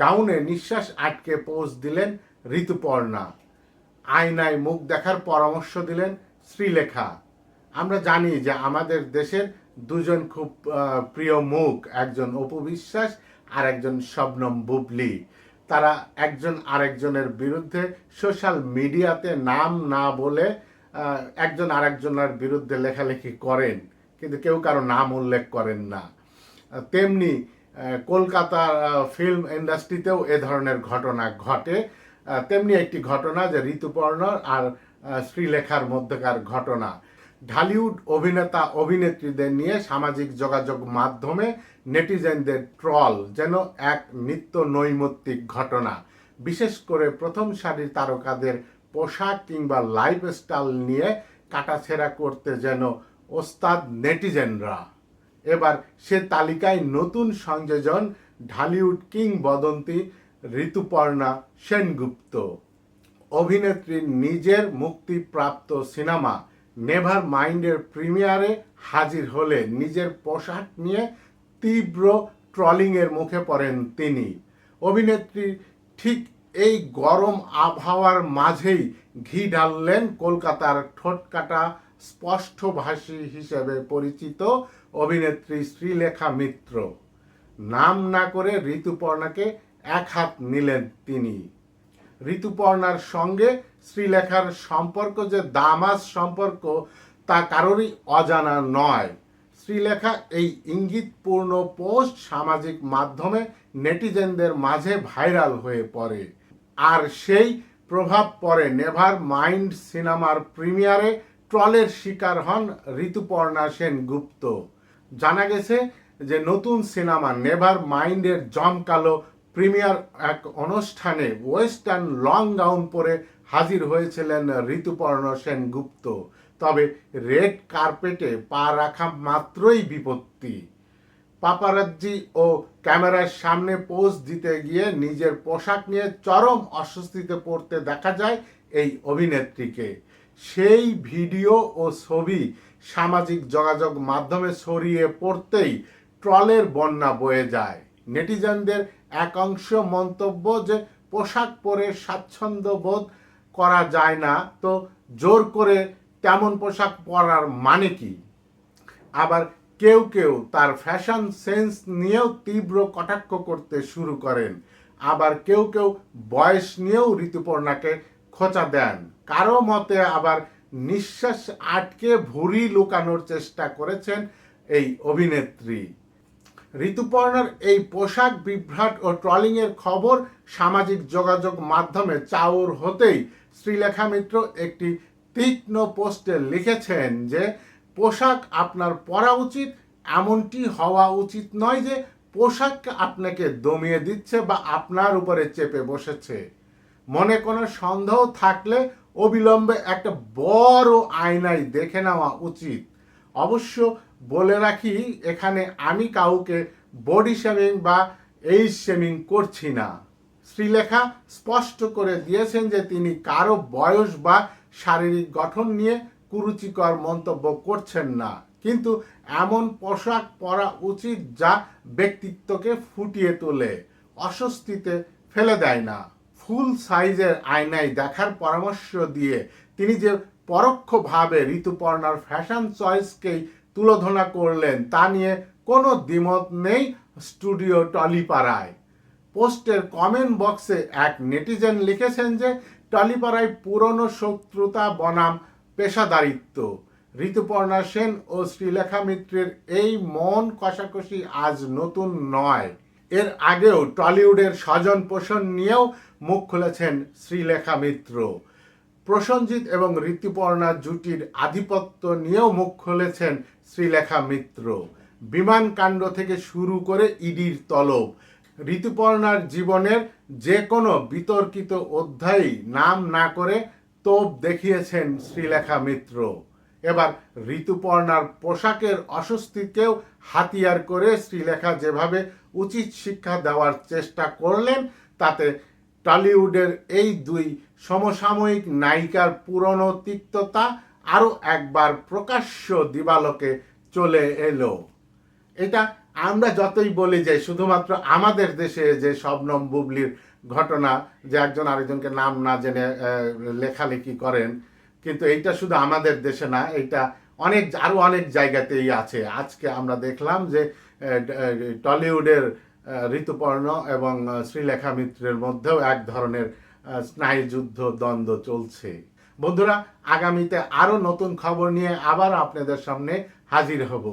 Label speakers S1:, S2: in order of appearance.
S1: গাউনে নিঃশ্বাস আটকে পোজ দিলেন ঋতুপর্ণা। আয়নায় মুখ দেখার পরামর্শ দিলেন শ্রীলেখা। আমরা জানি যে আমাদের দেশের দুজন খুব প্রিয় মুখ, একজন অপু বিশ্বাস আর একজন শবনম বুবলি। তারা একজন আরেকজনের বিরুদ্ধে সোশ্যাল মিডিয়াতে নাম না বলে একজন আরেকজনের বিরুদ্ধে লেখালেখি করেন, কিন্তু কেউ কারো নাম উল্লেখ করেন না। তেমনি কলকাতার ফিল্ম ইন্ডাস্ট্রিতেও এ ধরনের ঘটনা ঘটে। তেমনি একটি ঘটনা যে ঋতুপর্ণা আর শ্রীলেখার মধ্যকার ঘটনা। ঢালিউড অভিনেতা অভিনেত্রীদের নিয়ে সামাজিক যোগাযোগ মাধ্যমে নেটিজেনদের ট্রল যেন এক নিত্য নৈমিত্তিক ঘটনা। বিশেষ করে প্রথম সারির তারকাদের পোশাক কিংবা লাইফস্টাইল নিয়ে কাটাছেঁড়া করতে যেন ওস্তাদ নেটিজেনরা। এবার সে তালিকায় নতুন সংযোজন ঢালিউড কিংবদন্তি ঋতুপর্ণা সেনগুপ্ত। অভিনেত্রীর নিজের মুক্তিপ্রাপ্ত সিনেমা নেভার মাইন্ডের প্রিমিয়ারে হাজির হলে নিজের পোশাক নিয়ে তীব্র ট্রলিংয়ের মুখে পড়েন তিনি। অভিনেত্রী ঠিক এই গরম আবহাওয়ার মাঝেই ঘি ঢাললেন কলকাতার ঠোঁটকাটা স্পষ্টভাষী হিসেবে পরিচিত অভিনেত্রী শ্রীলেখা মিত্র। নাম না করে ঋতুপর্ণাকে এক হাত নিলেন তিনি। ঋতুপর্ণার সঙ্গে শ্রীলেখার সম্পর্ক যে দামাস সম্পর্ক তা কারোরই অজানা নয়। শ্রীলেখা এই ইঙ্গিতপূর্ণ পোস্ট সামাজিক মাধ্যমে নেটিজেনদের মাঝে ভাইরাল হয়ে পড়ে, আর সেই প্রভাব পড়ে নেভার মাইন্ড সিনেমার প্রিমিয়ারে ট্রলের শিকার হন ঋতুপর্ণা সেনগুপ্ত। জানা গেছে যে নতুন সিনেমা নেভার মাইন্ডের জমকালো প্রিমিয়ার এক অনুষ্ঠানে ওয়েস্টার্ন লং গাউন পরে হাজির হয়েছিলেন ঋতুপর্ণা সেনগুপ্ত। তবে রেড কার্পেটে পা রাখা মাত্রই বিপত্তি। পাপারাজ্জি ও ক্যামেরার সামনে পোজ দিতে গিয়ে নিজের পোশাক নিয়ে চরম অস্বস্তিতে পড়তে দেখা যায় এই অভিনেত্রীকে। সেই ভিডিও ও ছবি সামাজিক যোগাযোগ মাধ্যমে ছড়িয়ে পড়তেই ট্রলের বন্যা বয়ে যায়। নেটিজেনদের একাংশ মন্তব্য যে পোশাক পরে স্বাচ্ছন্দ্য বোধ করা যায় না, তো জোর করে তেমন পোশাক পরার মানে কি? আবার কেউ কেউ তার ফ্যাশন সেন্স নিয়েও তীব্র কটাক্ষ করতে শুরু করেন। আবার কেউ কেউ বয়স নিয়েও ঋতুপর্ণাকে খোঁচা দেন। কারো মতে আবার নিঃশ্বাস আটকে ভুঁড়ি লুকানোর চেষ্টা করেছেন এই অভিনেত্রী। ঋতুপর্ণার এই পোশাক বিভ্রাট ও ট্রলিংয়ের খবর সামাজিক যোগাযোগ মাধ্যমে চাউর হতেই শ্রীলেখা মিত্র একটি তীক্ষ্ণ পোস্টে লিখেছেন যে পোশাক আপনার পরা উচিত, এমনটি হওয়া উচিত নয় যে পোশাক আপনাকে দমিয়ে দিচ্ছে বা আপনার উপরে চেপে বসেছে। মনে কোনো সন্দেহ থাকলে অবিলম্বে একটা বড় আয়নায় দেখে নেওয়া উচিত। অবশ্য বলে রাখি, এখানে আমি কাউকে বডি শেমিং বা এইজ শেমিং করছি না। শ্রীলেখা স্পষ্ট করে দিয়েছেন যে তিনি কারো বয়স বা শারীরিক গঠন নিয়ে কুরুচিকর মন্তব্য করছেন না, কিন্তু এমন পোশাক পরা উচিত যা ব্যক্তিত্বকে ফুটিয়ে তোলে, অস্বস্তিতে ফেলে দেয় না। ফুল সাইজের আয়নায় দেখার পরামর্শ দিয়ে তিনি যে পরোক্ষভাবে ঋতুপর্ণার ফ্যাশন চয়েসকেই তুলোধনা করলেন তা নিয়ে কোনো দ্বিমত নেই স্টুডিও টলিপাড়ায়। পোস্টের কমেন্ট বক্সে এক নেটিজেন লিখেছেন যে টলিপাড়ায় পুরনো শত্রুতা বনাম পেশাদারিত্ব। ঋতুপর্ণা সেন ও শ্রীলেখা মিত্রের এই মন কষাকষি আজ নতুন নয়। এর আগেও টলিউডের স্বজন পোষণ নিয়েও মুখ খুলেছেন শ্রীলেখা মিত্র। প্রসেনজিৎ এবং ঋতুপর্ণা জুটির আধিপত্য নিয়েও মুখ খুলেছেন শ্রীলেখা মিত্র। বিমান কাণ্ড থেকে শুরু করে ইডির তলব, ঋতুপর্ণার জীবনের যে কোনো বিতর্কিত অধ্যায়ই নাম না করে তোপ দেখিয়েছেন শ্রীলেখা মিত্র। এবার ঋতুপর্ণার পোশাকের অস্বস্তিকেও হাতিয়ার করে শ্রীলেখা যেভাবে উচিত শিক্ষা দেওয়ার চেষ্টা করলেন, তাতে টলিউডের এই দুই সমসাময়িক নায়িকার পুরনো তিক্ততা আরও একবার প্রকাশ্য দিবালোকে চলে এলো। এটা আমরা যতই বলি যে শুধুমাত্র আমাদের দেশে যে শবনম বুবলির ঘটনা, যে একজন আরেকজনকে নাম না জেনে লেখালেখি করেন, কিন্তু এইটা শুধু আমাদের দেশে না, এইটা আরো অনেক জায়গাতেই আছে। আজকে আমরা দেখলাম যে টলিউডের ঋতুপর্ণ এবং শ্রীলেখা মিত্রের মধ্যেও এক ধরনের স্নায়ুযুদ্ধ দ্বন্দ্ব চলছে। বন্ধুরা, আগামীতে আরো নতুন খবর নিয়ে আবার আপনাদের সামনে হাজির হব।